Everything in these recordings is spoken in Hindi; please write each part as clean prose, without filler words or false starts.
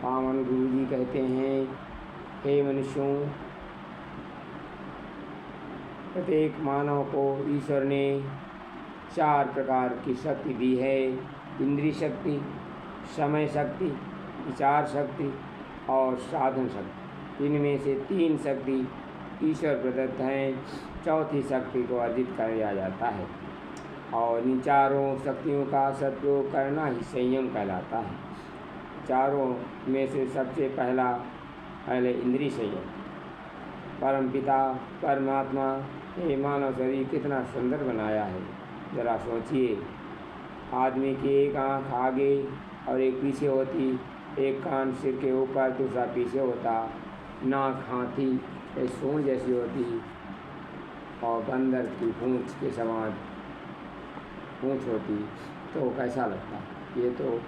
पावन गुरु जी कहते हैं, हे मनुष्यों, प्रत्येक मानव को ईश्वर ने 4 प्रकार की शक्ति दी है। इंद्रिय शक्ति, समय शक्ति, विचार शक्ति और साधन शक्ति। इनमें से 3 शक्ति ईश्वर प्रदत्त हैं, चौथी शक्ति को अर्जित कर लिया जाता है। और इन चारों शक्तियों का सदुपयोग करना ही संयम कहलाता है। चारों में से सबसे पहले इंद्रिय संयम। परमपिता परमात्मा ने मानव शरीर कितना सुंदर बनाया है, ज़रा सोचिए। आदमी की एक आँख आगे और एक पीछे होती, एक कान सिर के ऊपर, दूसरा पीछे होता, नाक हाथी एक सूंड जैसी होती और बंदर की पूँछ के समान पूँछ होती, तो कैसा लगता। ये तो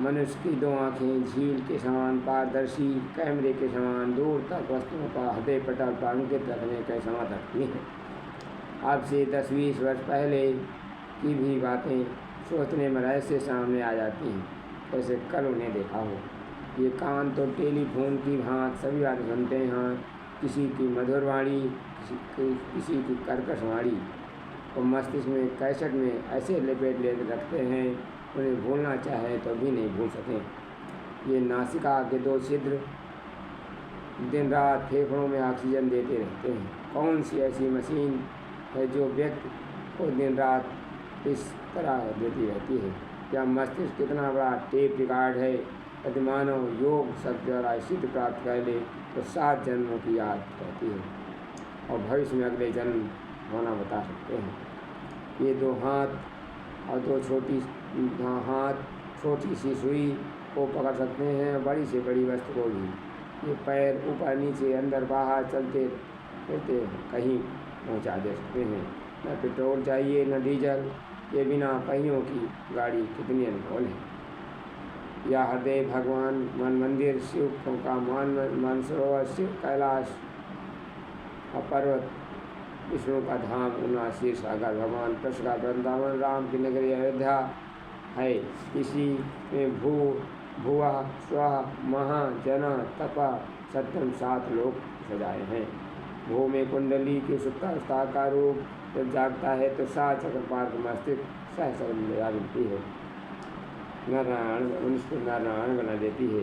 मनुष्य की 2 आँखें झील के समान पारदर्शी, कैमरे के समान दूर तक वस्तुओं का हृदय पटल पर अंकित रखने के समान रखती हैं। अब से 10-20 वर्ष पहले की भी बातें सोचने में रहस्य सामने आ जाती हैं, जैसे कल उन्हें देखा हो। ये कान तो टेलीफोन की भांति सभी बातें सुनते हैं, किसी की मधुर वाणी, किसी की कर्कश वाणी, और मस्तिष्क में कैसेट में ऐसे लपेट ले रखते हैं, उन्हें भूलना चाहे तो भी नहीं भूल सकें। ये नासिका के 2 छिद्र दिन रात फेफड़ों में ऑक्सीजन देते रहते हैं। कौन सी ऐसी मशीन है जो व्यक्ति को दिन रात इस तरह देती रहती है? क्या मस्तिष्क कितना बड़ा टेप रिकॉर्ड है? यदि मानव योग शब्द द्वारा सिद्ध प्राप्त कर ले तो 7 जन्मों की याद रहती है और भविष्य में अगले जन्म होना बता सकते हैं। ये 2 हाथ और 2 छोटी सी सुई को पकड़ सकते हैं, बड़ी से बड़ी वस्तु को भी। ये पैर ऊपर नीचे अंदर बाहर चलते फिरते कहीं पहुंचा दे सकते हैं। न पेट्रोल चाहिए न डीजल, ये बिना पहियों की गाड़ी कितनी अनमोल है। या हृदय भगवान, मन मंदिर, शिव का मानसरोवर, शिव कैलाश और पर्वत, विष्णु का धाम उना, क्षीर सागर, भगवान कृष्ण का वृंदावन, राम की नगरी अयोध्या है। इसी में भुवा स्वा महा जना तपा सत्यम 7 लोक सजाए हैं। भू में कुंडली की सुप्ता का रूप जब जागता है तो 7 चक्रपात मस्तिष्क सहस्र मिलती है, नारायण बना देती है।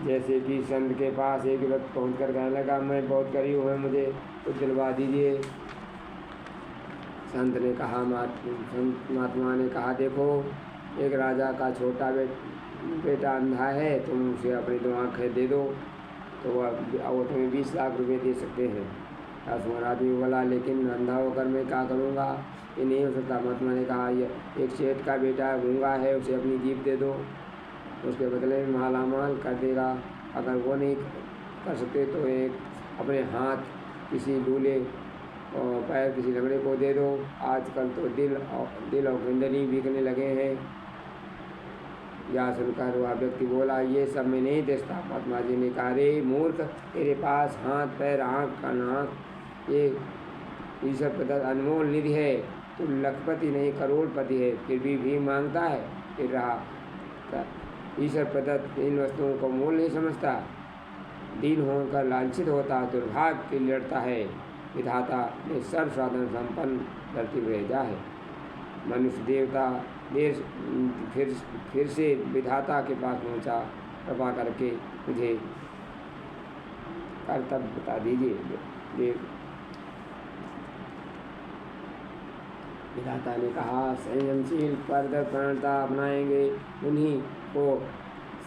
जैसे कि संत के पास एक वक्त पहुँच कर कहने लगा, मैं बहुत गरीब हूँ, मुझे कुछ दिलवा दीजिए। संत ने कहा, महात्मा ने कहा, देखो एक राजा का छोटा बेटा अंधा है, तुम उसे अपनी 2 आँखें दे दो तो वो तुम्हें 20 लाख रुपए दे सकते हैं। असमर आदमी बोला, लेकिन अंधा होकर मैं क्या करूँगा, ये नहीं हो सकता। महात्मा ने कहा, ये एक सेठ का बेटा गूंगा है, उसे अपनी जीभ दे दो, उसके बदले में मालामाल कर देगा। अगर वो नहीं कर सकते तो एक अपने हाथ किसी लूले और पैर किसी लंगड़े को दे दो। आजकल तो दिल और कुंडली बिकने लगे हैं। या सुनकर वह व्यक्ति बोला, ये सब मैं नहीं देखता। महात्मा जी ने कहा, रे मूर्ख, तेरे पास हाथ पैर आँख का नाक, ये ईश्वर प्रदत्त अनमोल निधि है। तू लखपति नहीं करोड़पति है, फिर भी मांगता है फिर रहा। ईश्वर प्रदत्त इन वस्तुओं को मोल नहीं समझता, दीन होकर लांछित होता, दुर्भाग्य के लड़ता है। विधाता ने सर्व साधन संपन्न धरती भेजा है। मनुष्य देवता फिर से विधाता के पास पहुंचा, कृपा करके मुझे कर्तव्य बता दीजिए। विधाता ने कहा, संयमशील प्रणाता अपनाएंगे उन्हीं को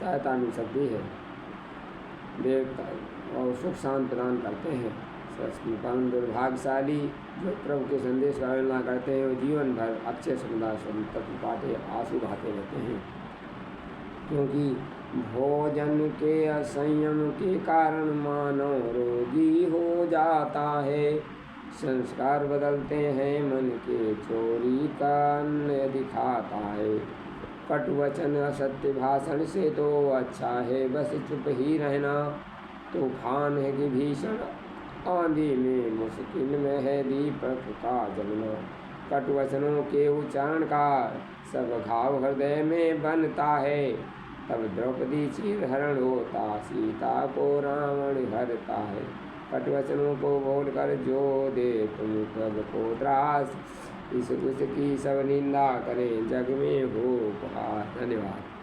सहायता मिल सकती है। देवता और सुख शांत प्रदान करते हैं। परम दुर्भाग्यशाली जो प्रभु के संदेश का अवहेलना करते हैं, वो जीवन भर अक्षय सुंदर तत्व पाते आंसू बहाते रहते हैं। क्योंकि भोजन के असंयम के कारण मानव रोगी हो जाता है। संस्कार बदलते हैं मन के, चोरी का अन्न दिखाता है। कटु वचन असत्य भाषण से तो अच्छा है बस चुप ही रहना। तूफान है कि भीषण आंधी में मुश्किल में है दीपक का जलना। कटु वचनों के उच्चारण का सब घाव हृदय में बनता है। तब द्रौपदी चीर हरण होता, सीता को रावण हरता है। कटवचनों को बोल कर जो दे तुम कब को त्रास, इस की सब निंदा करें जग में हो उपहास। धन्यवाद।